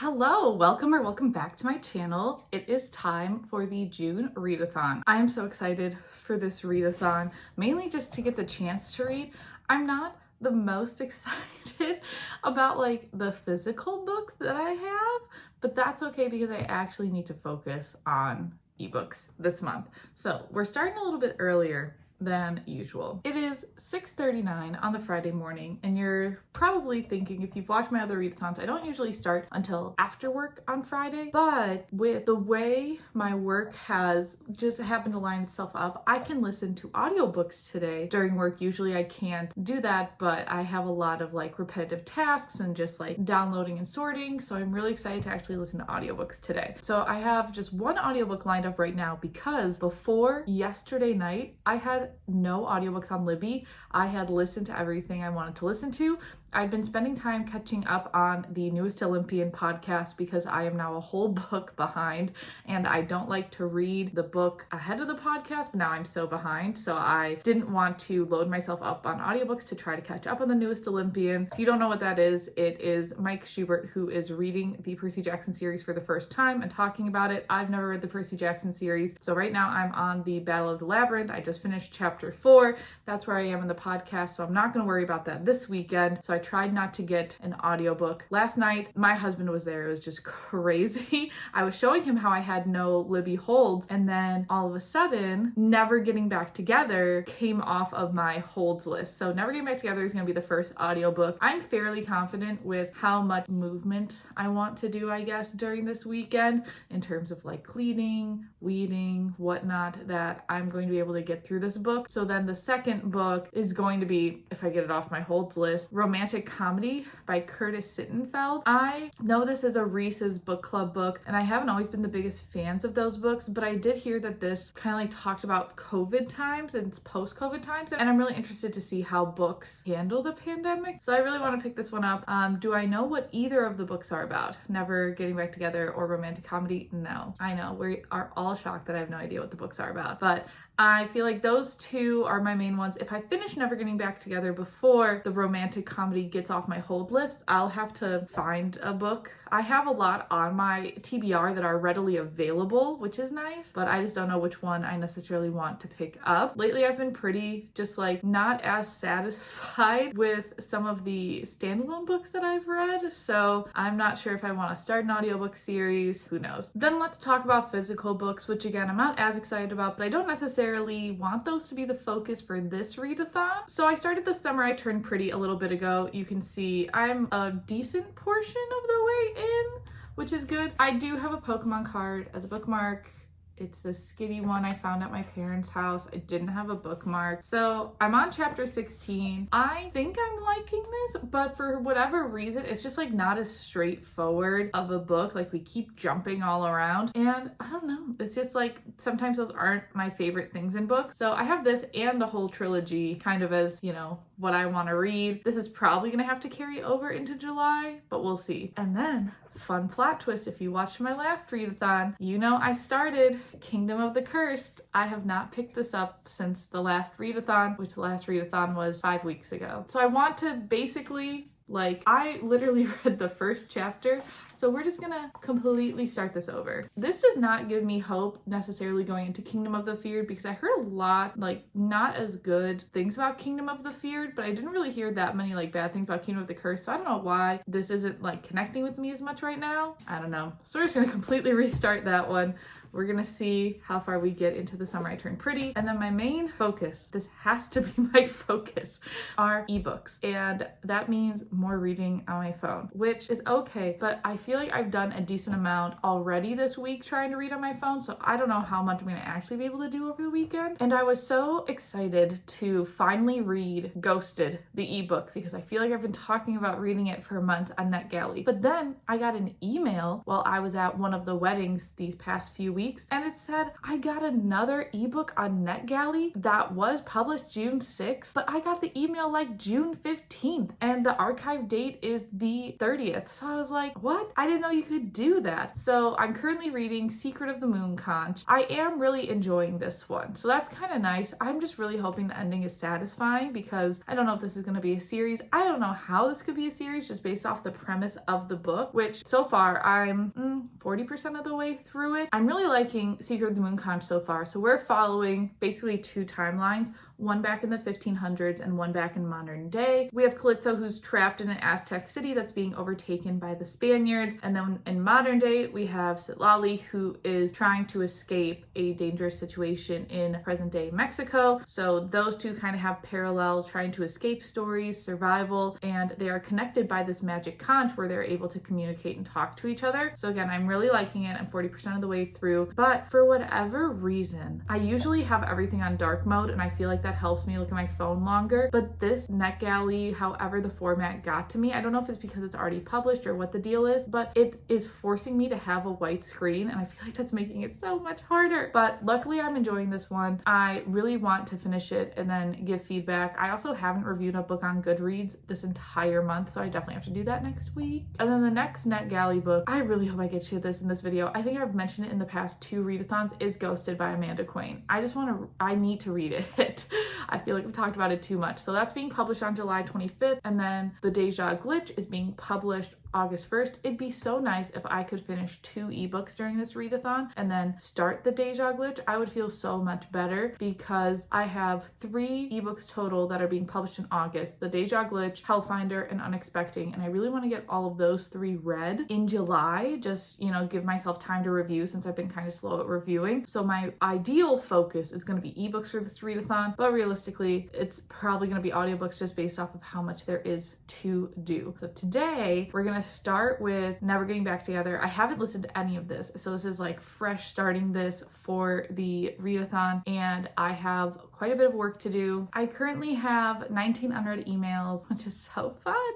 Hello, welcome back to my channel. It is time for the June Readathon. I am so excited for this readathon, mainly just to get the chance to read. I'm not the most excited about like the physical books that I have, but that's okay because I actually need to focus on ebooks this month. So we're starting a little bit earlier than usual. It is 6:39 on the Friday morning, and you're probably thinking, if you've watched my other readathons, I don't usually start until after work on Friday, but with the way my work has just happened to line itself up, I can listen to audiobooks today during work. Usually I can't do that, but I have a lot of like repetitive tasks and just like downloading and sorting, so I'm really excited to actually listen to audiobooks today. So I have just one audiobook lined up right now because before yesterday night, I had no audiobooks on Libby. I had listened to everything I wanted to listen to. I'd been spending time catching up on the Newest Olympian podcast because I am now a whole book behind, and I don't like to read the book ahead of the podcast, but now I'm so behind, so I didn't want to load myself up on audiobooks to try to catch up on the Newest Olympian. If you don't know what that is, it is Mike Schubert who is reading the Percy Jackson series for the first time and talking about it. I've never read the Percy Jackson series, so right now I'm on the Battle of the Labyrinth. I just finished chapter 4. That's where I am in the podcast, so I'm not going to worry about that this weekend. So I tried not to get an audiobook. Last night, my husband was there. It was just crazy. I was showing him how I had no Libby holds, and then all of a sudden, Never Getting Back Together came off of my holds list. So Never Getting Back Together is going to be the first audiobook. I'm fairly confident with how much movement I want to do, I guess, during this weekend in terms of like cleaning, weeding, whatnot, that I'm going to be able to get through this book. So then the second book is going to be, if I get it off my holds list, Romantic Comedy by Curtis Sittenfeld. I know this is a Reese's book club book, and I haven't always been the biggest fans of those books, but I did hear that this kind of like talked about COVID times and it's post-COVID times, and I'm really interested to see how books handle the pandemic. So I really want to pick this one up. Do I know what either of the books are about? Never Getting Back Together or Romantic Comedy? No. I know, we are all shocked that I have no idea what the books are about, but I feel like those two are my main ones. If I finish Never Getting Back Together before the romantic comedy gets off my hold list, I'll have to find a book. I have a lot on my TBR that are readily available, which is nice, but I just don't know which one I necessarily want to pick up. Lately, I've been pretty just like not as satisfied with some of the standalone books that I've read, so I'm not sure if I want to start an audiobook series. Who knows? Then let's talk about physical books, which again, I'm not as excited about, but I don't necessarily want those to be the focus for this readathon. So I started The Summer I Turned Pretty a little bit ago. You can see I'm a decent portion of the way in, which is good. I do have a Pokemon card as a bookmark. It's the skinny one I found at my parents' house. I didn't have a bookmark. So I'm on chapter 16. I think I'm liking this, but for whatever reason, it's just like not as straightforward of a book. Like we keep jumping all around, and I don't know. It's just like sometimes those aren't my favorite things in books. So I have this and the whole trilogy kind of as, you know, what I want to read. This is probably going to have to carry over into July, but we'll see. And then fun plot twist, if you watched my last readathon, you know I started Kingdom of the Cursed. I have not picked this up since the last readathon, which the last readathon was 5 weeks ago. So I want to basically, like, I literally read the first chapter, so we're just gonna completely start this over. This does not give me hope necessarily going into Kingdom of the Feared, because I heard a lot, like, not as good things about Kingdom of the Feared, but I didn't really hear that many, like, bad things about Kingdom of the Cursed, so I don't know why this isn't, like, connecting with me as much right now. I don't know. So we're just gonna completely restart that one. We're gonna see how far we get into The Summer I Turned Pretty. And then my main focus, this has to be my focus, are ebooks. And that means more reading on my phone, which is okay, but I feel like I've done a decent amount already this week trying to read on my phone, so I don't know how much I'm gonna actually be able to do over the weekend. And I was so excited to finally read Ghosted, the ebook, because I feel like I've been talking about reading it for a month on NetGalley. But then I got an email while I was at one of the weddings these past few weeks, and it said I got another ebook on NetGalley that was published June 6th, but I got the email like June 15th, and the archive date is the 30th. So I was like, what? I didn't know you could do that. So I'm currently reading Secret of the Moon Conch. I am really enjoying this one, so that's kind of nice. I'm just really hoping the ending is satisfying because I don't know if this is going to be a series. I don't know how this could be a series just based off the premise of the book, which so far I'm 40% of the way through it. I'm really liking Secret of the Moon Conch so far. So we're following basically two timelines, one back in the 1500s and one back in modern day. We have Calypso, who's trapped in an Aztec city that's being overtaken by the Spaniards. And then in modern day, we have Citlali, who is trying to escape a dangerous situation in present day Mexico. So those two kind of have parallel trying to escape stories, survival, and they are connected by this magic conch where they're able to communicate and talk to each other. So again, I'm really liking it. I'm 40% of the way through, but for whatever reason, I usually have everything on dark mode, and I feel like that helps me look at my phone longer. But this NetGalley, however the format got to me, I don't know if it's because it's already published or what the deal is, but it is forcing me to have a white screen, and I feel like that's making it so much harder. But luckily I'm enjoying this one. I really want to finish it and then give feedback. I also haven't reviewed a book on Goodreads this entire month, so I definitely have to do that next week. And then the next NetGalley book, I really hope I get to this in this video. I think I've mentioned it in the past 2 readathons, is Ghosted by Amanda Quain. I need to read it. I feel like I've talked about it too much. So that's being published on July 25th. And then The Deja Glitch is being published August 1st. It'd be so nice if I could finish 2 ebooks during this readathon and then start The Deja Glitch. I would feel so much better because I have 3 ebooks total that are being published in August: The Deja Glitch, Hellfinder, and Unexpecting. And I really want to get all of those 3 read in July, just, you know, give myself time to review since I've been kind of slow at reviewing. So my ideal focus is going to be ebooks for this readathon, but realistically, it's probably going to be audiobooks just based off of how much there is to do. So today, we're going to start with Never Getting Back Together. I haven't listened to any of this, so this is like fresh starting this for the readathon, and I have quite a bit of work to do. I currently have 19 unread emails, which is so fun.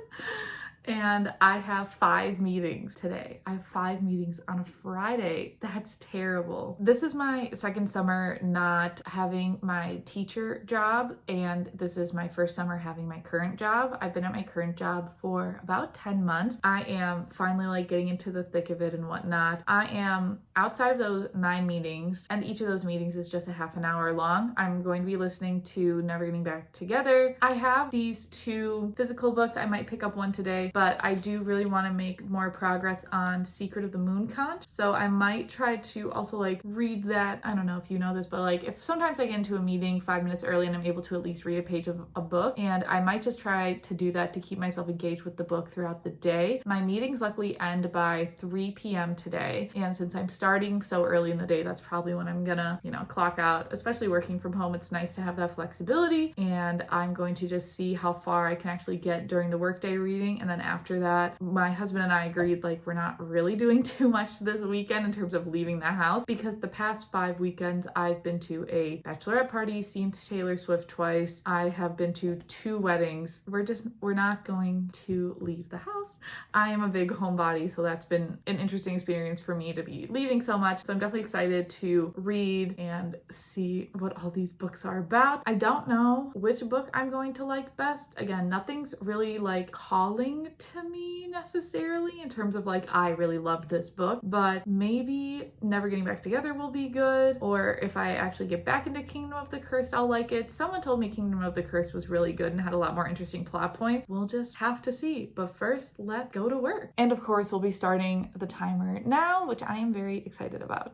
And I have 5 meetings today. I have 5 meetings on a Friday. That's terrible. This is my second summer not having my teacher job, and this is my first summer having my current job. I've been at my current job for about 10 months. I am finally like getting into the thick of it and whatnot. I am outside of those 9 meetings, and each of those meetings is just a half an hour long. I'm going to be listening to Never Getting Back Together. I have these 2 physical books. I might pick up one today, but I do really want to make more progress on Secret of the Moon Conch. So I might try to also like read that. I don't know if you know this, but like if sometimes I get into a meeting 5 minutes early and I'm able to at least read a page of a book, and I might just try to do that to keep myself engaged with the book throughout the day. My meetings luckily end by 3 p.m. today, and since I'm starting so early in the day, that's probably when I'm gonna, you know, clock out. Especially working from home, it's nice to have that flexibility, and I'm going to just see how far I can actually get during the workday reading. And then after that, my husband and I agreed like we're not really doing too much this weekend in terms of leaving the house, because the past 5 weekends I've been to a bachelorette party, seen Taylor Swift twice. I have been to 2 weddings. We're not going to leave the house. I am a big homebody, so that's been an interesting experience for me to be leaving so much. So I'm definitely excited to read and see what all these books are about. I don't know which book I'm going to like best. Again, nothing's really like calling to me necessarily in terms of like I really loved this book, but maybe Never Getting Back Together will be good, or if I actually get back into Kingdom of the Cursed, I'll like it. Someone told me Kingdom of the Cursed was really good and had a lot more interesting plot points. We'll just have to see. But first, let's go to work. And of course, we'll be starting the timer now, which I am very excited about.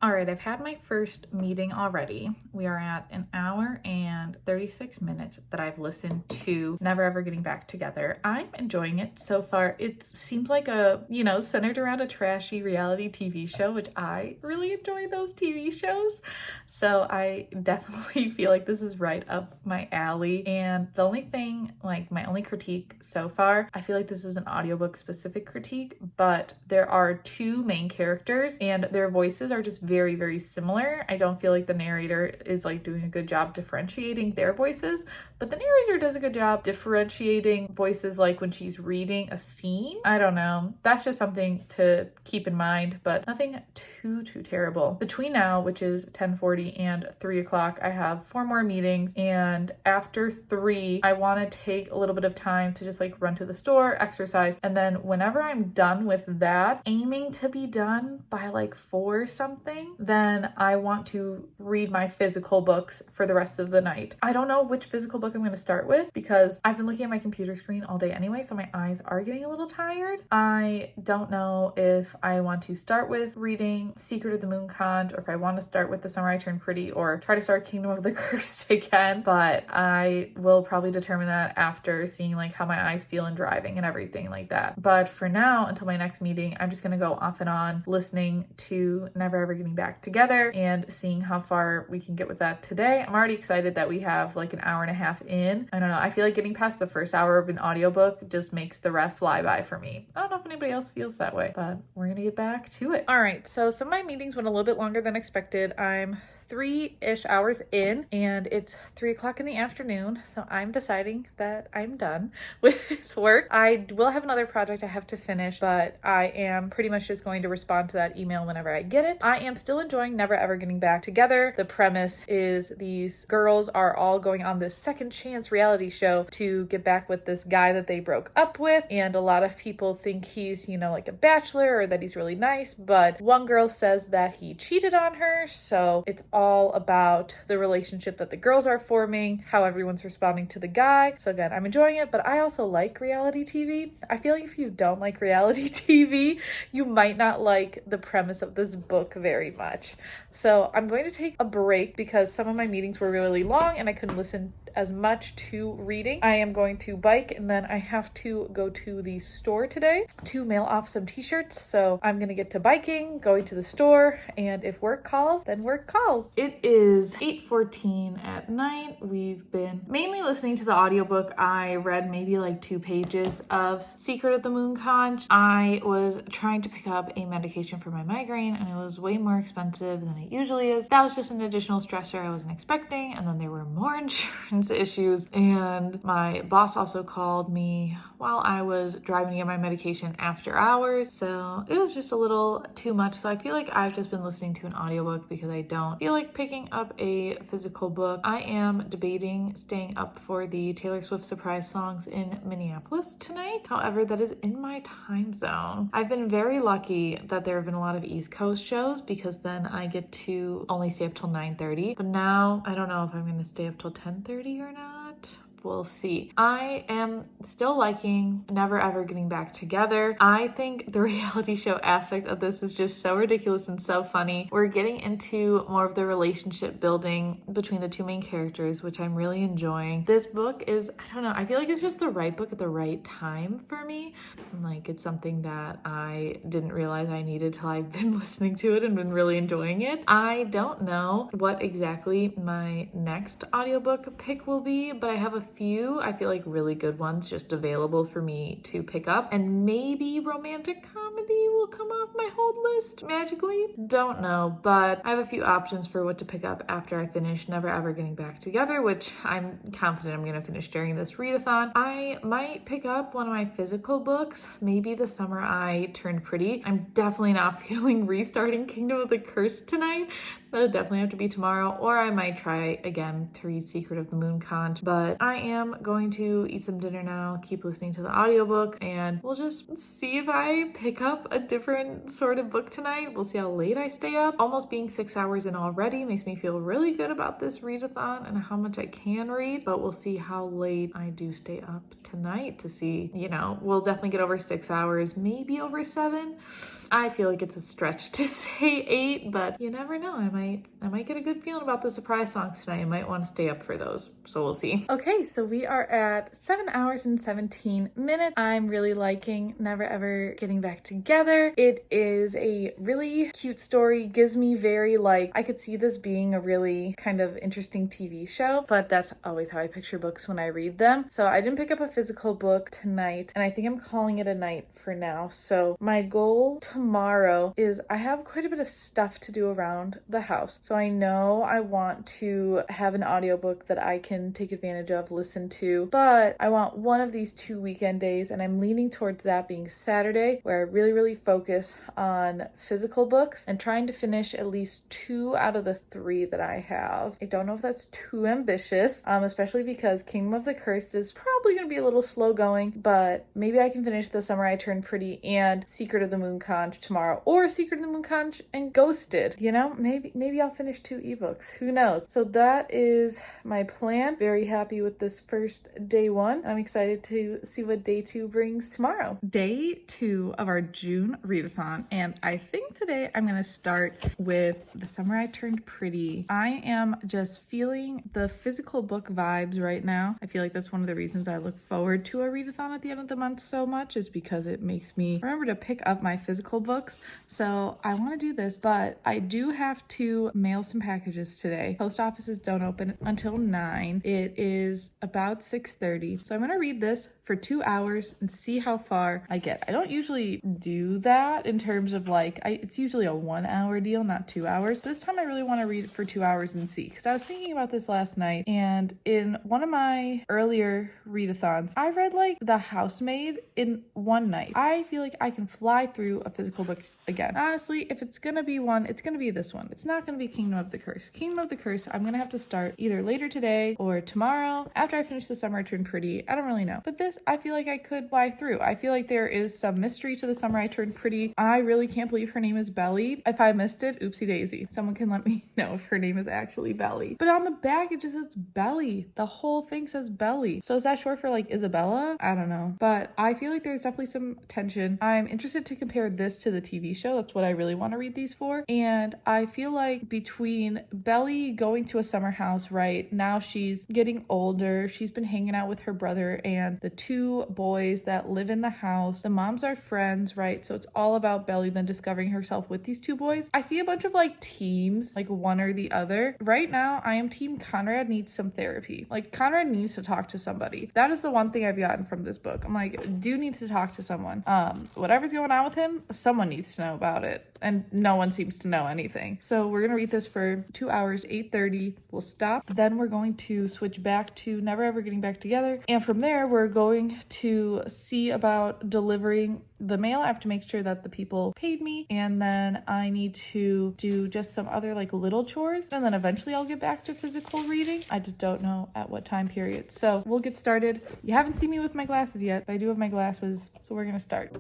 All right, I've had my first meeting already. We are at 1 hour and 36 minutes that I've listened to Never Ever Getting Back Together. I'm enjoying it so far. It seems like a, you know, centered around a trashy reality TV show, which I really enjoy those TV shows. So I definitely feel like this is right up my alley. And the only thing, like my only critique so far, I feel like this is an audiobook specific critique, but there are 2 main characters and their voices are just very, very similar. I don't feel like the narrator is like doing a good job differentiating their voices, but the narrator does a good job differentiating voices, like when she's reading a scene. I don't know. That's just something to keep in mind, but nothing too terrible. Between now, which is 10:40 and 3 o'clock, I have 4 more meetings, and after 3, I want to take a little bit of time to just like run to the store, exercise, and then whenever I'm done with that, aiming to be done by like 4 something, then I want to read my physical books for the rest of the night. I don't know which physical book I'm going to start with because I've been looking at my computer screen all day anyway, so my eyes are getting a little tired. I don't know if I want to start with reading Secret of the Moon Conch, or if I want to start with The Summer I Turned Pretty, or try to start Kingdom of the Cursed again, but I will probably determine that after seeing like how my eyes feel in driving and everything like that. But for now, until my next meeting, I'm just going to go off and on listening to Never Ever Getting Back Together and seeing how far we can get with that today. I'm already excited that we have like an hour and a half in. I don't know. I feel like getting past the first hour of an audiobook just makes the rest fly by for me. I don't know if anybody else feels that way, but we're going to get back to it. All right. So some of my meetings went a little bit longer than expected. I'm 3-ish hours in, and it's 3 o'clock in the afternoon, so I'm deciding that I'm done with work. I will have another project I have to finish, but I am pretty much just going to respond to that email whenever I get it. I am still enjoying Never Ever Getting Back Together. The premise is these girls are all going on this second chance reality show to get back with this guy that they broke up with, and a lot of people think he's, like a bachelor, or that he's really nice, but one girl says that he cheated on her, so it's all about the relationship that the girls are forming, how everyone's responding to the guy. So again, I'm enjoying it, but I also like reality TV. I feel like if you don't like reality TV, you might not like the premise of this book very much. So I'm going to take a break because some of my meetings were really long and I couldn't listen as much to reading. I am going to bike, and then I have to go to the store today to mail off some t-shirts. So I'm gonna get to biking, going to the store, and if work calls, then work calls. It is 8:14 at night. We've been mainly listening to the audiobook. I read maybe like 2 pages of Secret of the Moon Conch. I was trying to pick up a medication for my migraine, and it was way more expensive than it usually is. That was just an additional stressor I wasn't expecting, and then there were more insurance issues, and my boss also called me while I was driving to get my medication after hours, so it was just a little too much. So I feel like I've just been listening to an audiobook because I don't feel like picking up a physical book. I am debating staying up for the Taylor Swift surprise songs in Minneapolis tonight. However, that is in my time zone. I've been very lucky that there have been a lot of East Coast shows because then I get to only stay up till 9:30, but now I don't know if I'm going to stay up till 10:30 or not. We'll see. I am still liking Never Ever Getting Back Together. I think the reality show aspect of this is just so ridiculous and so funny. We're getting into more of the relationship building between the 2 main characters, which I'm really enjoying. This book is, I don't know, I feel like it's just the right book at the right time for me. Like, it's something that I didn't realize I needed till I've been listening to it and been really enjoying it. I don't know what exactly my next audiobook pick will be, but I have a few, I feel like, really good ones just available for me to pick up, and maybe romantic comedy will come off my hold list magically. Don't know, but I have a few options for what to pick up after I finish Never Ever Getting Back Together, which I'm confident I'm gonna finish during this readathon. I might pick up one of my physical books, maybe The Summer I Turned Pretty. I'm definitely not feeling restarting Kingdom of the Cursed tonight. That'll definitely have to be tomorrow, or I might try again to read Secret of the Moon Conch, but I am going to eat some dinner now, keep listening to the audiobook, and we'll just see if I pick up a different sort of book tonight. We'll see how late I stay up. Almost being 6 hours in already makes me feel really good about this readathon and how much I can read, but we'll see how late I do stay up tonight to see, we'll definitely get over 6 hours, maybe over 7. I feel like it's a stretch to say 8, but you never know. I might get a good feeling about the surprise songs tonight. I might want to stay up for those, so we'll see. Okay, so we are at 7 hours and 17 minutes. I'm really liking Never Ever Getting Back Together. It is a really cute story. Gives me very, I could see this being a really kind of interesting TV show, but that's always how I picture books when I read them. So I didn't pick up a physical book tonight, and I think I'm calling it a night for now. So my goal tomorrow is I have quite a bit of stuff to do around the house. So I know I want to have an audiobook that I can take advantage of listen to, but I want one of these 2 weekend days, and I'm leaning towards that being Saturday, where I really focus on physical books and trying to finish at least 2 out of the 3 that I have. I don't know if that's too ambitious, especially because Kingdom of the Cursed is probably going to be a little slow going, but maybe I can finish The Summer I Turned Pretty and Secret of the Moon Conch tomorrow, or Secret of the Moon Conch and Ghosted. You know, maybe I'll finish 2 ebooks. Who knows? So that is my plan. Very happy with this first day 1. I'm excited to see what day 2 brings tomorrow. Day 2 of our June readathon, and I think today I'm going to start with The Summer I Turned Pretty. I am just feeling the physical book vibes right now. I feel like that's one of the reasons I look forward to a readathon at the end of the month so much, is because it makes me remember to pick up my physical books. So I want to do this, but I do have to mail some packages today. Post offices don't open until 9. It is about 6:30. So I'm going to read this for 2 hours and see how far I get. I don't usually do that in terms of like, it's usually a 1 hour deal, not 2 hours. This time I really want to read it for 2 hours and see, because I was thinking about this last night, and in one of my earlier readathons, I read like The Housemaid in one night. I feel like I can fly through a physical book again. Honestly, if it's gonna be one, it's gonna be this one. It's not gonna be Kingdom of the Curse. Kingdom of the Curse, I'm gonna have to start either later today or tomorrow after I finish The Summer I Turned Pretty. I don't really know. But this, I feel like I could fly through. I feel like there is some mystery to The Summer I Turned Pretty. I really can't believe her name is Belly. If I missed it, oopsie daisy. Someone can let me know if her name is actually Belly. But on the back, it just says Belly. The whole thing says Belly. So is that short for like Isabella? I don't know. But I feel like there's definitely some tension. I'm interested to compare this to the TV show. That's what I really want to read these for. And I feel like between Belly going to a summer house, right? Now she's getting older. She's been hanging out with her brother and the 2 boys that live in the house. The moms are friends, right? So it's all about Belly then discovering herself with these 2 boys. I see a bunch of like teams, like one or the other. Right now, I am team Conrad needs some therapy. Like Conrad needs to talk to somebody. That is the one thing I've gotten from this book. I'm like, dude needs to talk to someone. Whatever's going on with him, someone needs to know about it. And no one seems to know anything. So we're going to read this for 2 hours, 8:30. We'll stop. Then we're going to switch back to Never Ever Getting Back Together. And from there, we're going to see about delivering the mail. I have to make sure that the people paid me. And then I need to do just some other like little chores. And then eventually I'll get back to physical reading. I just don't know at what time period. So we'll get started. You haven't seen me with my glasses yet, but I do have my glasses. So we're going to start.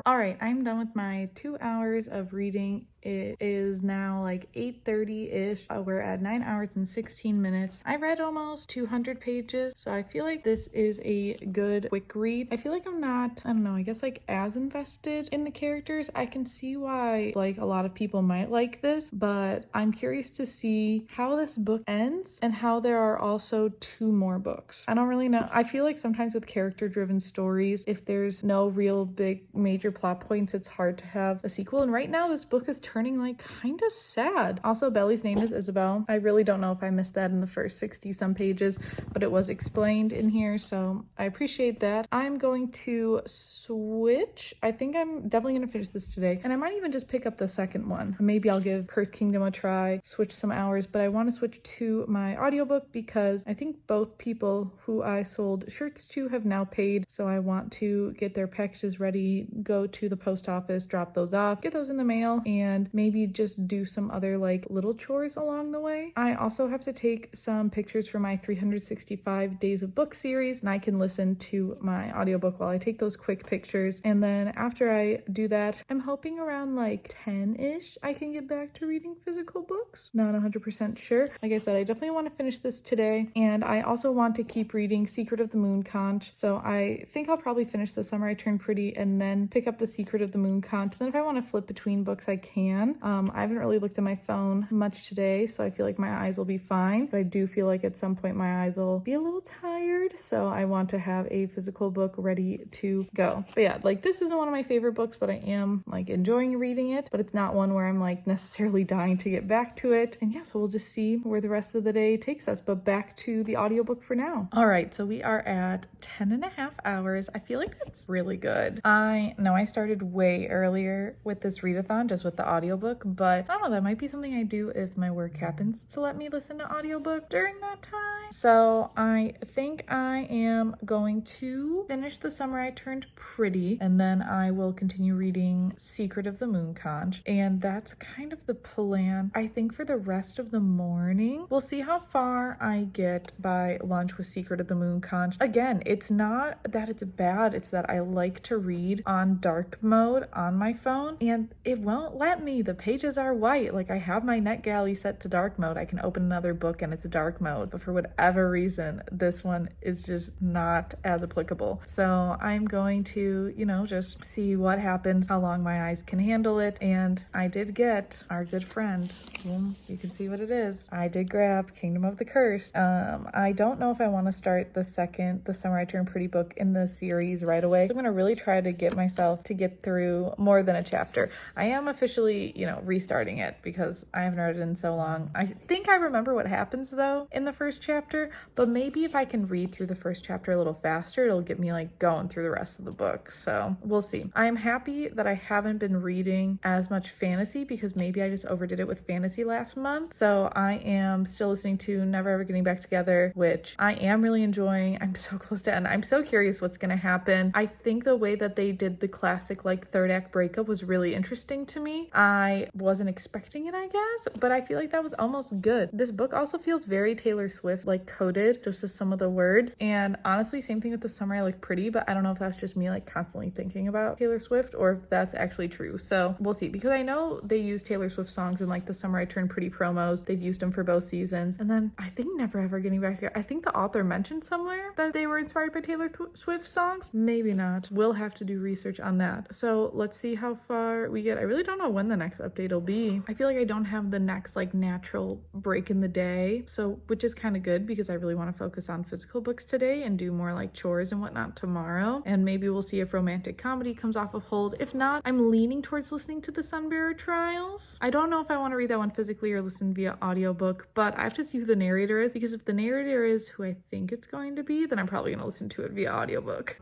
All right, I'm done with my 2 hours of reading. It is now like 8:30-ish. We're at 9 hours and 16 minutes. I read almost 200 pages, so I feel like this is a good quick read. I feel like I'm not, I don't know, I guess like as invested in the characters. I can see why like a lot of people might like this, but I'm curious to see how this book ends and how there are also 2 more books. I don't really know. I feel like sometimes with character-driven stories, if there's no real big major plot points, it's hard to have a sequel. And right now this book is turning like kind of sad. Also, Belly's name is Isabel. I really don't know if I missed that in the first 60 some pages, but it was explained in here, so I appreciate that. I'm going to switch. I think I'm definitely going to finish this today, and I might even just pick up the second one. Maybe I'll give Cursed Kingdom a try, switch some hours, but I want to switch to my audiobook because I think both people who I sold shirts to have now paid, so I want to get their packages ready, go to the post office, drop those off, get those in the mail, and maybe just do some other like little chores along the way. I also have to take some pictures for my 365 Days of Book series, and I can listen to my audiobook while I take those quick pictures. And then after I do that, I'm hoping around like 10-ish I can get back to reading physical books. Not 100% sure. Like I said, I definitely want to finish this today, and I also want to keep reading Secret of the Moon Conch, so I think I'll probably finish The Summer I Turned Pretty and then pick up the Secret of the Moon Conch. Then if I want to flip between books, I can. I haven't really looked at my phone much today, so I feel like my eyes will be fine, but I do feel like at some point my eyes will be a little tired, so I want to have a physical book ready to go. But yeah, like this isn't one of my favorite books, but I am like enjoying reading it, but it's not one where I'm like necessarily dying to get back to it. And yeah, so we'll just see where the rest of the day takes us, but back to the audiobook for now. All right, so we are at 10.5 hours. I feel like that's really good. I know I started way earlier with this readathon, just with the audiobook, but I don't know, that might be something I do if my work happens to let me listen to audiobook during that time. So I think I am going to finish The Summer I Turned Pretty, and then I will continue reading Secret of the Moon Conch, and that's kind of the plan. I think for the rest of the morning, we'll see how far I get by lunch with Secret of the Moon Conch. Again, it's not that it's bad, it's that I like to read on dark mode on my phone, and it won't let me. The pages are white. Like, I have my NetGalley set to dark mode. I can open another book and it's a dark mode, but for whatever reason, this one is just not as applicable. So I'm going to, just see what happens, how long my eyes can handle it. And I did get our good friend, you can see what it is. I did grab Kingdom of the Curse. I don't know if I want to start the Summer I Turned Pretty book in the series right away. I'm going to really try to get myself to get through more than a chapter. I am officially, restarting it because I haven't read it in so long. I think I remember what happens though in the first chapter, but maybe if I can read through the first chapter a little faster, it'll get me like going through the rest of the book. So we'll see. I am happy that I haven't been reading as much fantasy because maybe I just overdid it with fantasy last month. So I am still listening to Never Ever Getting Back Together, which I am really enjoying. I'm so close to end. I'm so curious what's going to happen. I think the way that they did the classic like third act breakup was really interesting to me. I wasn't expecting it, I guess, but I feel like that was almost good. This book also feels very Taylor Swift like coded, just as some of the words. And honestly, same thing with The Summer I Look Pretty, but I don't know if that's just me like constantly thinking about Taylor Swift or if that's actually true. So we'll see, because I know they use Taylor Swift songs in like the Summer I Turned Pretty promos. They've used them for both seasons. And then I think Never Ever Getting Back Together, I think the author mentioned somewhere that they were inspired by Taylor Swift songs. Maybe not. We'll have to do research on that. So let's see how far we get. I really don't know when the next update will be. I feel like I don't have the next like natural break in the day, so which is kind of good because I really want to focus on physical books today and do more like chores and whatnot tomorrow. And maybe we'll see if romantic comedy comes off of hold. If not, I'm leaning towards listening to the Sunbearer Trials. I don't know if I want to read that one physically or listen via audiobook, but I have to see who the narrator is, because if the narrator is who I think it's going to be, then I'm probably going to listen to it via audiobook.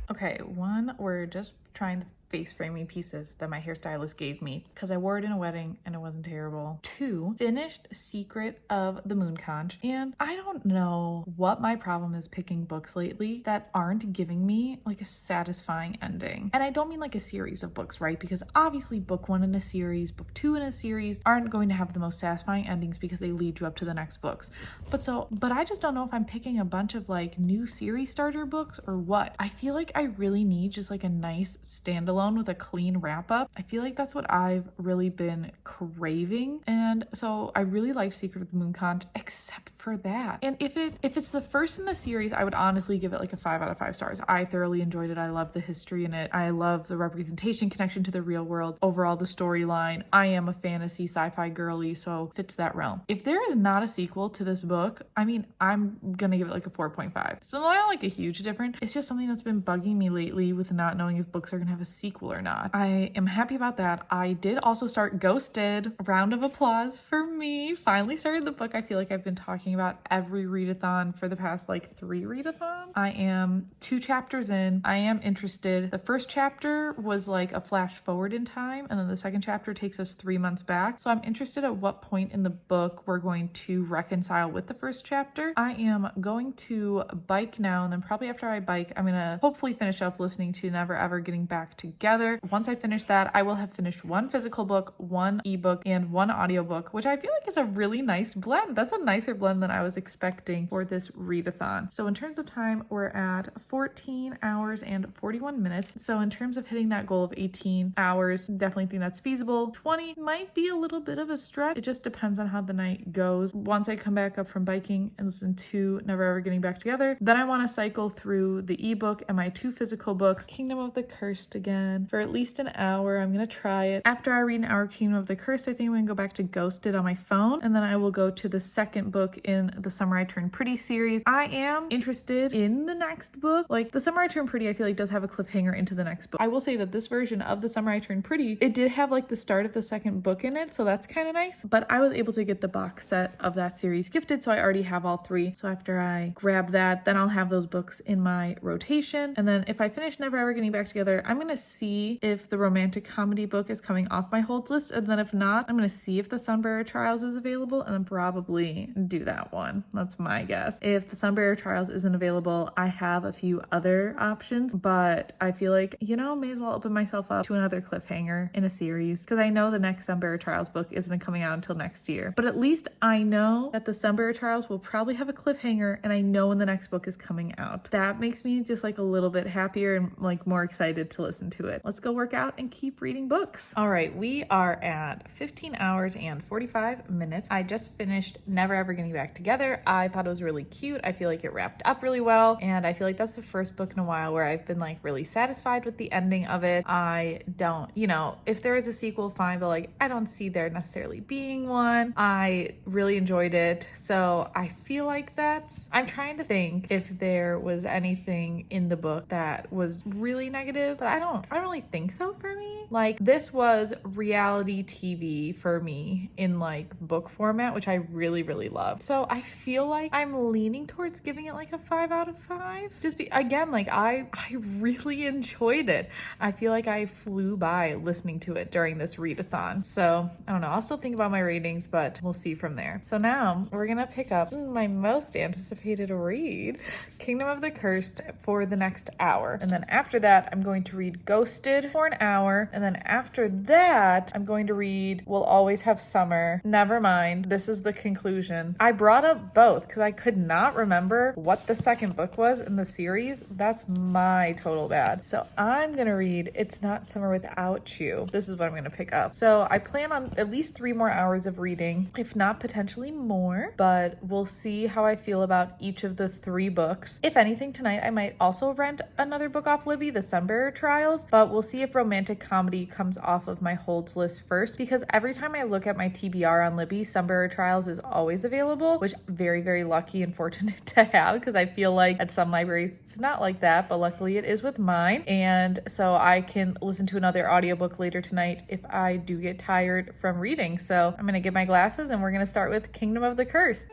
Okay, one, we're just trying the face framing pieces that my hairstylist gave me because I wore it in a wedding and it wasn't terrible. 2, finished Secret of the Moon Conch, and I don't know what my problem is picking books lately that aren't giving me like a satisfying ending. And I don't mean like a series of books, right? Because obviously book 1 in a series, book 2 in a series aren't going to have the most satisfying endings because they lead you up to the next books. But I just don't know if I'm picking a bunch of like new series starter books or what. I feel like I really need just like a nice standalone with a clean wrap up. I feel like that's what I've really been craving. And so I really liked Secret of the Moon Conch, except for that. And if it's the first in the series, I would honestly give it like a 5 out of 5 stars. I thoroughly enjoyed it. I love the history in it. I love the representation, connection to the real world. Overall, the storyline. I am a fantasy sci-fi girly, so fits that realm. If there is not a sequel to this book, I mean, I'm gonna give it like a 4.5. So not like a huge difference. It's just something that's been bugging me lately with not knowing if books are gonna have a sequel or not. I am happy about that. I did also start Ghosted. A round of applause for me. Finally started the book I feel like I've been talking about every readathon for the past like 3 readathons. I am 2 chapters in. I am interested. The first chapter was like a flash forward in time, and then the second chapter takes us 3 months back. So I'm interested at what point in the book we're going to reconcile with the first chapter. I am going to bike now, and then probably after I bike, I'm gonna hopefully finish up listening to Never Ever Getting Back Together. Once I finish that, I will have finished 1 physical book, 1 ebook, and 1 audiobook, which I feel like is a really nice blend. That's a nicer blend than I was expecting for this readathon. So in terms of time, we're at 14 hours and 41 minutes. So in terms of hitting that goal of 18 hours, definitely think that's feasible. 20 might be a little bit of a stretch. It just depends on how the night goes. Once I come back up from biking and listen to Never Ever Getting Back Together, then I want to cycle through the ebook and my 2 physical books, Kingdom of the Cursed again, for at least an hour. I'm gonna try it. After I read an hour of Kingdom of the Cursed, I think I'm gonna go back to Ghosted on my phone, and then I will go to the second book in the Summer I Turned Pretty series. I am interested in the next book. Like, the Summer I Turned Pretty, I feel like does have a cliffhanger into the next book. I will say that this version of the Summer I Turned Pretty, it did have like the start of the second book in it, so that's kind of nice. But I was able to get the box set of that series gifted, so I already have all 3. So after I grab that, then I'll have those books in my rotation. And then if I finish Never Ever Getting Back Together, I'm gonna see if the romantic comedy book is coming off my holds list, and then if not, I'm gonna see if the Sunbearer Trials is available and then probably do that one. That's my guess. If the Sunbearer Trials isn't available, I have a few other options, but I feel like, may as well open myself up to another cliffhanger in a series, because I know the next Sunbearer Trials book isn't coming out until next year. But at least I know that the Sunbearer Trials will probably have a cliffhanger, and I know when the next book is coming out. That makes me just like a little bit happier and like more excited to listen to it. Let's go work out and keep reading books. All right, we are at 15 hours and 45 minutes. I just finished Never Ever Getting Back Together. I thought it was really cute. I feel like it wrapped up really well, and I feel like that's the first book in a while where I've been like really satisfied with the ending of it. I don't, if there is a sequel, fine, but like I don't see there necessarily being one. I really enjoyed it, so I feel like I'm trying to think if there was anything in the book that was really negative, but I don't really think so for me. Like, this was reality TV for me in like book format, which I really, really loved. So I feel like I'm leaning towards giving it like a 5 out of 5. Again, like I really enjoyed it. I feel like I flew by listening to it during this readathon. So I don't know, I'll still think about my ratings, but we'll see from there. So now we're gonna pick up my most anticipated read, Kingdom of the Cursed, for the next hour. And then after that, I'm going to read Ghosted for an hour. And then after that, I'm going to read We'll Always Have Summer. Never mind, this is the conclusion. I brought up both because I could not remember what the second book was in the series. That's my total bad. So I'm gonna read It's Not Summer Without You. This is what I'm gonna pick up. So I plan on at least 3 more hours of reading, if not potentially more, but we'll see how I feel about each of the 3 books. If anything, tonight I might also rent another book off Libby, the Sunbearer Trials, but we'll see if romantic comedy comes off of my holds list first, because every time I look at my TBR on Libby, Sunbearer Trials is always available, which I'm very, very lucky and fortunate to have, because I feel like at some libraries it's not like that, but luckily it is with mine. And so I can listen to another audiobook later tonight if I do get tired from reading. So I'm gonna get my glasses and we're gonna start with Kingdom of the Cursed.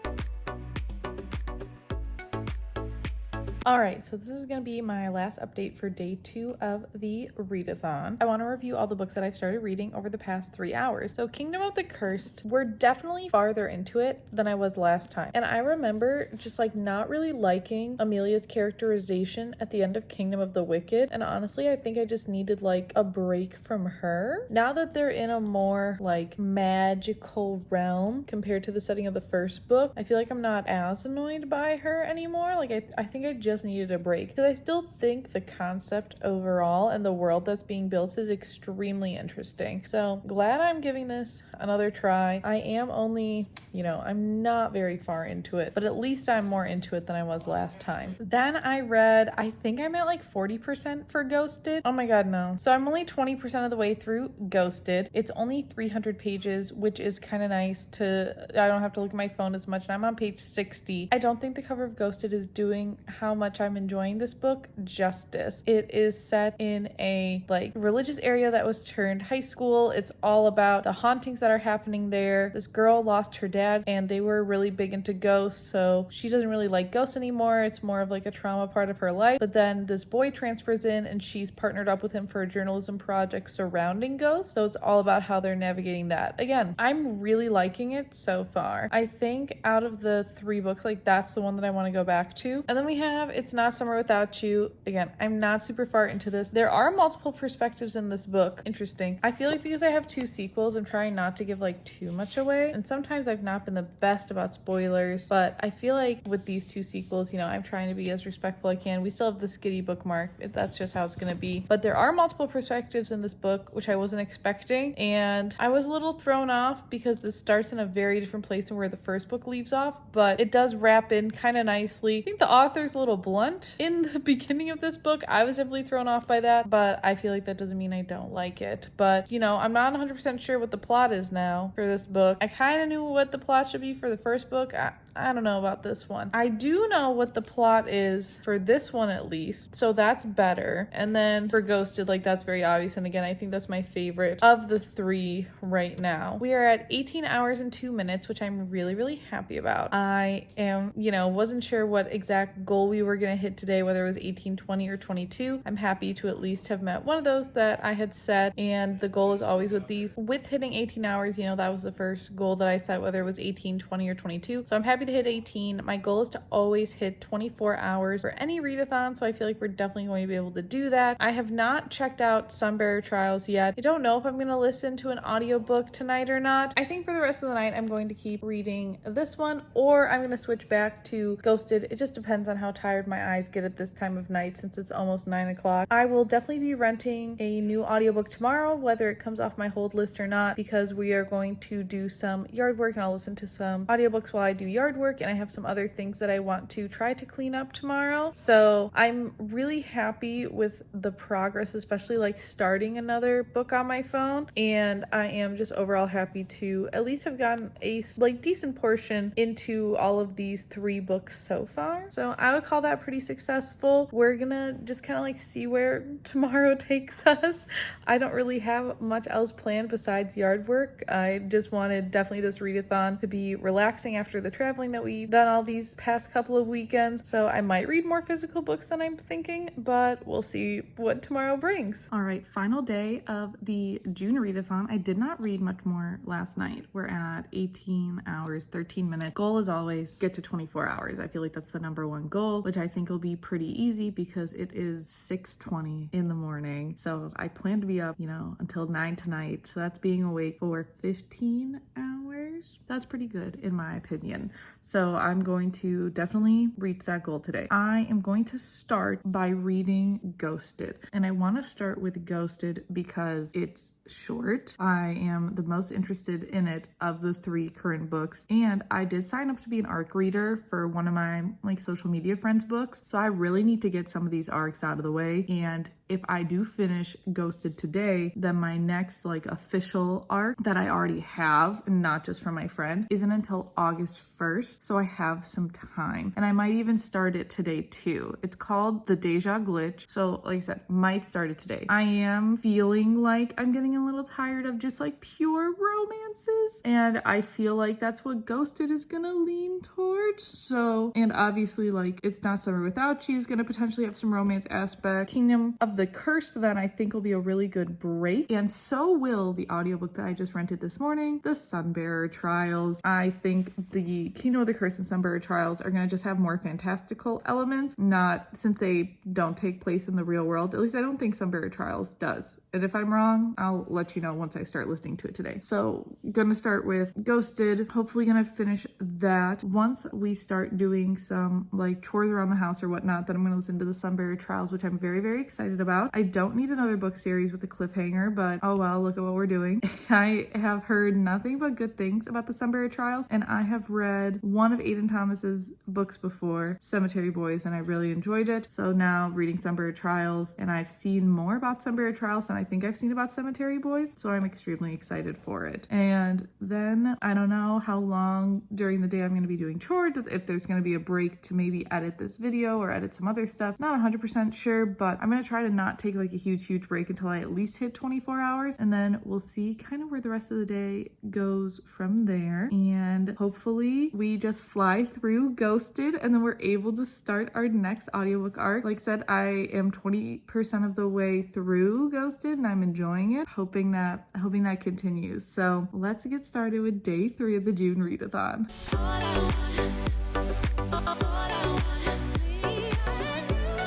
All right, so this is going to be my last update for day 2 of the readathon. I want to review all the books that I've started reading over the past 3 hours. So Kingdom of the Cursed, we're definitely farther into it than I was last time. And I remember just like not really liking Amelia's characterization at the end of Kingdom of the Wicked. And honestly, I think I just needed like a break from her. Now that they're in a more like magical realm compared to the setting of the first book, I feel like I'm not as annoyed by her anymore. Like I think I just needed a break, because I still think the concept overall and the world that's being built is extremely interesting. So glad I'm giving this another try. I am only, I'm not very far into it, but at least I'm more into it than I was last time. Then I read, I think I'm at like 40% for Ghosted. Oh my god, no. So I'm only 20% of the way through Ghosted. It's only 300 pages, which is kind of nice I don't have to look at my phone as much, and I'm on page 60. I don't think the cover of Ghosted is doing how much I'm enjoying this book justice. It is set in a like religious area that was turned high school. It's all about the hauntings that are happening there. This girl lost her dad and they were really big into ghosts, so she doesn't really like ghosts anymore. It's more of like a trauma part of her life. But then this boy transfers in and she's partnered up with him for a journalism project surrounding ghosts. So it's all about how they're navigating that. Again, I'm really liking it so far. I think out of the 3 books, like that's the one that I want to go back to. And then we have It's Not Summer Without You. Again, I'm not super far into this. There are multiple perspectives in this book. Interesting. I feel like because I have 2 sequels, I'm trying not to give like too much away. And sometimes I've not been the best about spoilers, but I feel like with these 2 sequels, I'm trying to be as respectful as I can. We still have the Skitty bookmark. That's just how it's going to be. But there are multiple perspectives in this book, which I wasn't expecting. And I was a little thrown off because this starts in a very different place than where the first book leaves off, but it does wrap in kind of nicely. I think the author's a little blunt in the beginning of this book. I was definitely thrown off by that, but I feel like that doesn't mean I don't like it. But, I'm not 100% sure what the plot is now for this book. I kind of knew what the plot should be for the first book. I don't know about this one. I do know what the plot is for this one at least, so that's better. And then for Ghosted, like that's very obvious. And again, I think that's my favorite of the three right now. We are at 18 hours and 2 minutes, which I'm really, really happy about. I am, wasn't sure what exact goal we were gonna hit today, whether it was 18, 20, or 22. I'm happy to at least have met one of those that I had set. And the goal is always with hitting 18 hours, that was the first goal that I set, whether it was 18, 20, or 22. So I'm happy to hit 18. My goal is to always hit 24 hours for any readathon. So I feel like we're definitely going to be able to do that. I have not checked out Sunbearer Trials yet. I don't know if I'm going to listen to an audiobook tonight or not. I think for the rest of the night, I'm going to keep reading this one, or I'm going to switch back to Ghosted. It just depends on how tired my eyes get at this time of night since it's almost 9 o'clock. I will definitely be renting a new audiobook tomorrow, whether it comes off my hold list or not, because we are going to do some yard work and I'll listen to some audiobooks while I do yard work, and I have some other things that I want to try to clean up tomorrow. So I'm really happy with the progress, especially like starting another book on my phone, and I am just overall happy to at least have gotten a decent portion into all of these 3 books so far. So I would call that pretty successful. We're gonna just kind of see where tomorrow takes us. I don't really have much else planned besides yard work. I just wanted definitely this readathon to be relaxing after the traveling that we've done all these past couple of weekends. So I might read more physical books than I'm thinking, but we'll see what tomorrow brings. All right, final day of the June Readathon. I did not read much more last night. We're at 18 hours, 13 minutes. Goal is always get to 24 hours. I feel like that's the number one goal, which I think will be pretty easy because it is 6:20 in the morning. So I plan to be up, until 9 tonight. So that's being awake for 15 hours. That's pretty good in my opinion. So I'm going to definitely reach that goal today. I am going to start by reading Ghosted. And I want to start with Ghosted because it's short. I am the most interested in it of the 3 current books. And I did sign up to be an ARC reader for one of my social media friends' books. So I really need to get some of these ARCs out of the way. And if I do finish Ghosted today, then my next official ARC that I already have, not just from my friend, isn't until August 1st. So I have some time. And I might even start it today too. It's called The Deja Glitch. So like I said, might start it today. I am feeling like I'm getting a little tired of just pure romances. And I feel like that's what Ghosted is gonna lean towards. So, and obviously It's Not Summer Without You is gonna potentially have some romance aspect. Kingdom of the Curse then I think will be a really good break. And so will the audiobook that I just rented this morning, The Sunbearer Trials. I think the Kingdom of the Curse and Sunbearer Trials are gonna just have more fantastical elements, not since they don't take place in the real world. At least I don't think Sunbearer Trials does. And if I'm wrong, I'll let you know once I start listening to it today. So gonna start with Ghosted, hopefully gonna finish that. Once we start doing some chores around the house or whatnot, then I'm gonna listen to the Sunbearer Trials, which I'm very, very excited about. I don't need another book series with a cliffhanger, but oh well, look at what we're doing. I have heard nothing but good things about the Sunbearer Trials, and I have read one of Aidan Thomas's books before, Cemetery Boys, and I really enjoyed it. So now reading Sunbearer Trials, and I've seen more about Sunbearer Trials than I think I've seen about Cemetery Boys, so I'm extremely excited for it. And then I don't know how long during the day I'm going to be doing chores, if there's going to be a break to maybe edit this video or edit some other stuff. Not 100% sure, but I'm going to try to not take a huge break until I at least hit 24 hours, and then we'll see kind of where the rest of the day goes from there. And hopefully we just fly through Ghosted and then we're able to start our next audiobook arc. Like I said, I am 20% of the way through Ghosted and I'm enjoying it, hoping that continues. So let's get started with day 3 of the June Readathon.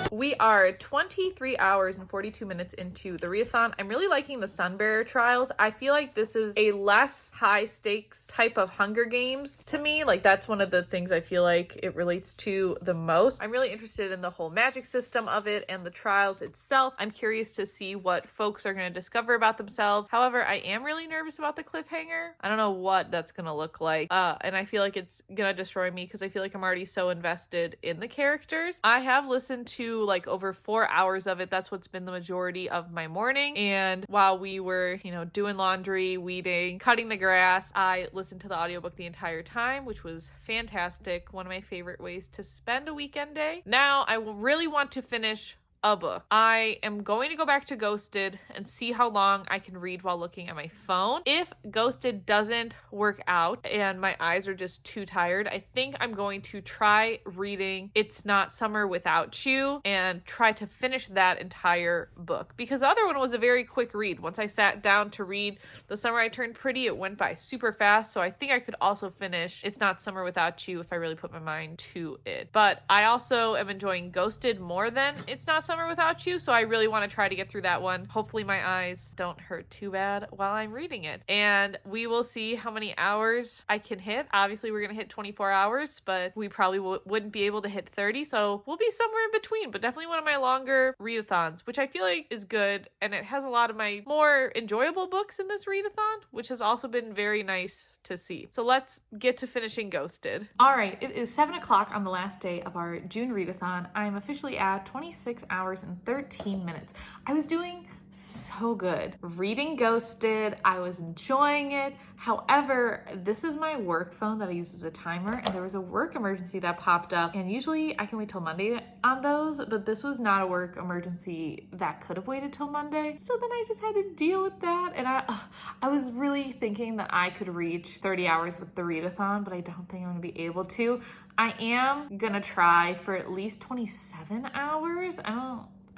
We are 23 hours and 42 minutes into the readathon. I'm really liking the Sunbearer Trials. I feel like this is a less high stakes type of Hunger Games to me. That's one of the things I feel like it relates to the most. I'm really interested in the whole magic system of it and the trials itself. I'm curious to see what folks are going to discover about themselves. However, I am really nervous about the cliffhanger. I don't know what that's going to look like. And I feel like it's going to destroy me because I feel like I'm already so invested in the characters. I have listened to like over 4 hours of it. That's what's been the majority of my morning. And while we were, doing laundry, weeding, cutting the grass, I listened to the audiobook the entire time, which was fantastic. One of my favorite ways to spend a weekend day. Now I will really want to finish a book. I am going to go back to Ghosted and see how long I can read while looking at my phone. If Ghosted doesn't work out and my eyes are just too tired, I think I'm going to try reading It's Not Summer Without You and try to finish that entire book, because the other one was a very quick read. Once I sat down to read The Summer I Turned Pretty, it went by super fast. So I think I could also finish It's Not Summer Without You if I really put my mind to it. But I also am enjoying Ghosted more than It's Not Summer Without You, so I really want to try to get through that one. Hopefully my eyes don't hurt too bad while I'm reading it. And we will see how many hours I can hit. Obviously we're going to hit 24 hours, but we probably wouldn't be able to hit 30, so we'll be somewhere in between, but definitely one of my longer readathons, which I feel like is good, and it has a lot of my more enjoyable books in this readathon, which has also been very nice to see. So let's get to finishing Ghosted. All right, it is 7 o'clock on the last day of our June readathon. I'm officially at 26 hours and 13 minutes. I was doing so good. Reading Ghosted, I was enjoying it. However, this is my work phone that I use as a timer, and there was a work emergency that popped up, and usually I can wait till Monday on those, but this was not a work emergency that could have waited till Monday. So then I just had to deal with that, and I was really thinking that I could reach 30 hours with the readathon, but I don't think I'm gonna be able to. I am gonna try for at least 27 hours.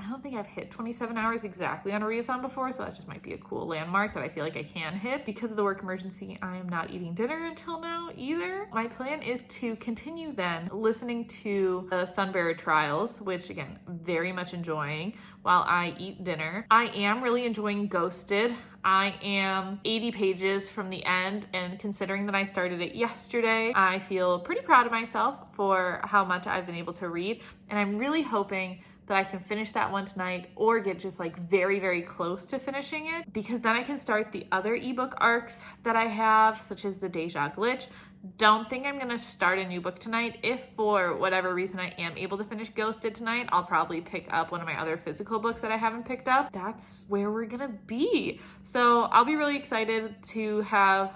I don't think I've hit 27 hours exactly on a readathon before, so that just might be a cool landmark that I feel like I can hit. Because of the work emergency, I am not eating dinner until now either. My plan is to continue then listening to the Sunbearer Trials, which again, very much enjoying while I eat dinner. I am really enjoying Ghosted. I am 80 pages from the end, and considering that I started it yesterday, I feel pretty proud of myself for how much I've been able to read, and I'm really hoping that I can finish that one tonight or get just like very, very close to finishing it, because then I can start the other ebook arcs that I have, such as the Deja Glitch. Don't think I'm gonna start a new book tonight. If for whatever reason I am able to finish Ghosted tonight, I'll probably pick up one of my other physical books that I haven't picked up. That's where we're gonna be. So I'll be really excited to have,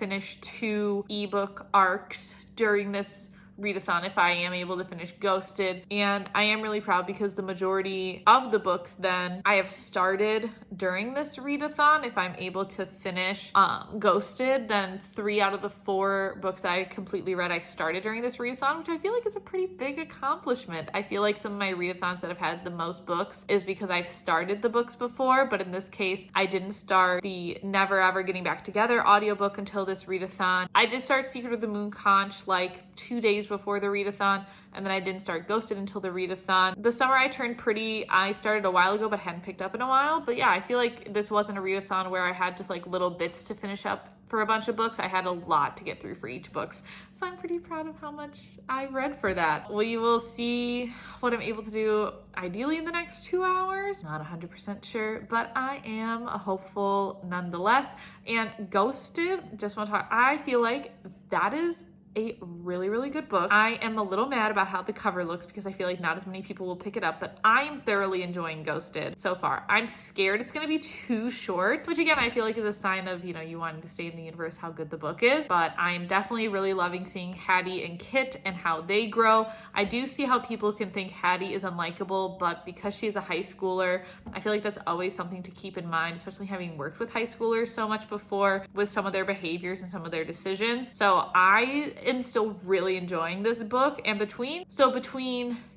finish 2 ebook arcs during this readathon if I am able to finish Ghosted. And I am really proud because the majority of the books then I have started during this readathon. If I'm able to finish Ghosted, then 3 out of the 4 books I completely read I started during this readathon, which I feel like is a pretty big accomplishment. I feel like some of my readathons that have had the most books is because I've started the books before, but in this case I didn't start the Never Ever Getting Back Together audiobook until this readathon. I did start Secret of the Moon Conch like 2 days before the readathon, and then I didn't start Ghosted until the readathon. The Summer I Turned Pretty, I started a while ago but hadn't picked up in a while. But yeah, I feel like this wasn't a readathon where I had just like little bits to finish up for a bunch of books. I had a lot to get through for each books. So I'm pretty proud of how much I read for that. We will see what I'm able to do ideally in the next 2 hours. Not 100% sure, but I am hopeful nonetheless. And Ghosted, just want to talk, I feel like that is a really, really good book. I am a little mad about how the cover looks because I feel like not as many people will pick it up, but I am thoroughly enjoying Ghosted so far. I'm scared it's going to be too short, which again, I feel like is a sign of, you wanting to stay in the universe, how good the book is, but I am definitely really loving seeing Hattie and Kit and how they grow. I do see how people can think Hattie is unlikable, but because she is a high schooler, I feel like that's always something to keep in mind, especially having worked with high schoolers so much before with some of their behaviors and some of their decisions. So I am still really enjoying this book, and between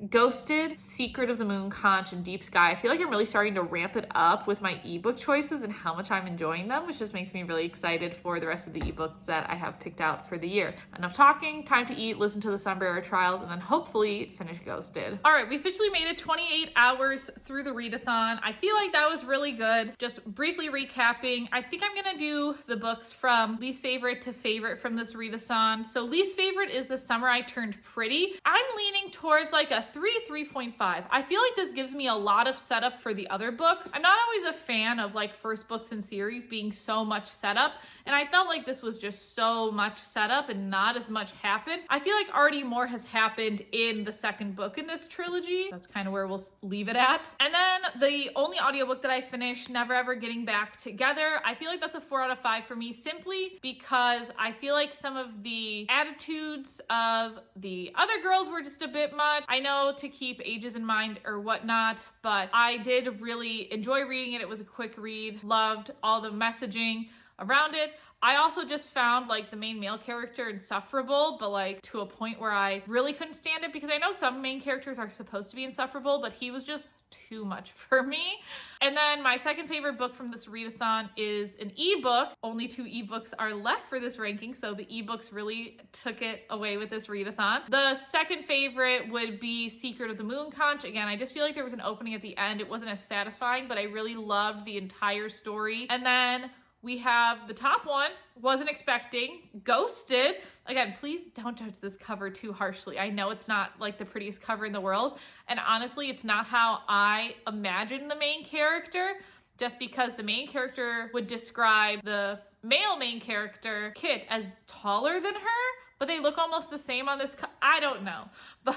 Ghosted, Secret of the Moon Conch, and Deep Sky, I feel like I'm really starting to ramp it up with my ebook choices and how much I'm enjoying them, which just makes me really excited for the rest of the ebooks that I have picked out for the year. Enough talking, time to eat, listen to the Sunbearer Trials, and then hopefully finish Ghosted. All right, we officially made it 28 hours through the readathon. I feel like that was really good. Just briefly recapping, I think I'm gonna do the books from least favorite to favorite from this readathon. So least favorite is The Summer I Turned Pretty. I'm leaning towards like a 3.5. I feel like this gives me a lot of setup for the other books. I'm not always a fan of like first books in series being so much setup, and I felt like this was just so much setup and not as much happened. I feel like already more has happened in the second book in this trilogy. That's kind of where we'll leave it at. And then the only audiobook that I finished, Never Ever Getting Back Together, I feel like that's a 4 out of 5 for me, simply because I feel like some of the attitudes of the other girls were just a bit much. I know to keep ages in mind or whatnot, but I did really enjoy reading it. It was a quick read, loved all the messaging around it. I also just found like the main male character insufferable, but like to a point where I really couldn't stand it, because I know some main characters are supposed to be insufferable, but he was just too much for me. And then my second favorite book from this readathon is an ebook. Only 2 ebooks are left for this ranking, so the ebooks really took it away with this readathon. The second favorite would be Secret of the Moon Conch. Again, I just feel like there was an opening at the end. It wasn't as satisfying, but I really loved the entire story. And then we have the top one, wasn't expecting, Ghosted. Again, please don't judge this cover too harshly. I know it's not like the prettiest cover in the world, and honestly, it's not how I imagine the main character, just because the main character would describe the male main character, Kit, as taller than her, but they look almost the same on this I don't know. But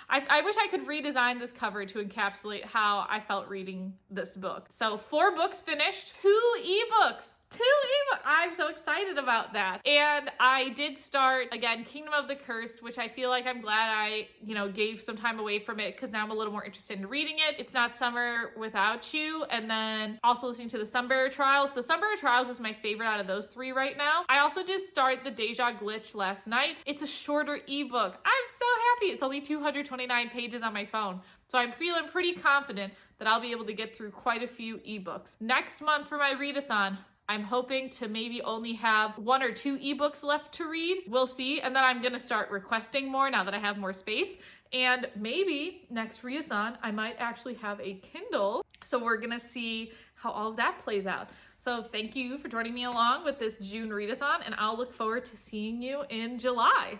I wish I could redesign this cover to encapsulate how I felt reading this book. So 4 books finished, 2 ebooks. 2 ebooks. I'm so excited about that. And I did start, again, Kingdom of the Cursed, which I feel like I'm glad I, gave some time away from it, because now I'm a little more interested in reading it. It's Not Summer Without You. And then also listening to the Sunbearer Trials. The Sunbearer Trials is my favorite out of those 3 right now. I also did start the Deja Glitch last night. It's a shorter ebook. I'm so happy. It's only 229 pages on my phone. So I'm feeling pretty confident that I'll be able to get through quite a few ebooks. Next month for my readathon, I'm hoping to maybe only have 1 or 2 ebooks left to read. We'll see. And then I'm going to start requesting more now that I have more space. And maybe next readathon, I might actually have a Kindle. So we're going to see how all of that plays out. So thank you for joining me along with this June readathon, and I'll look forward to seeing you in July.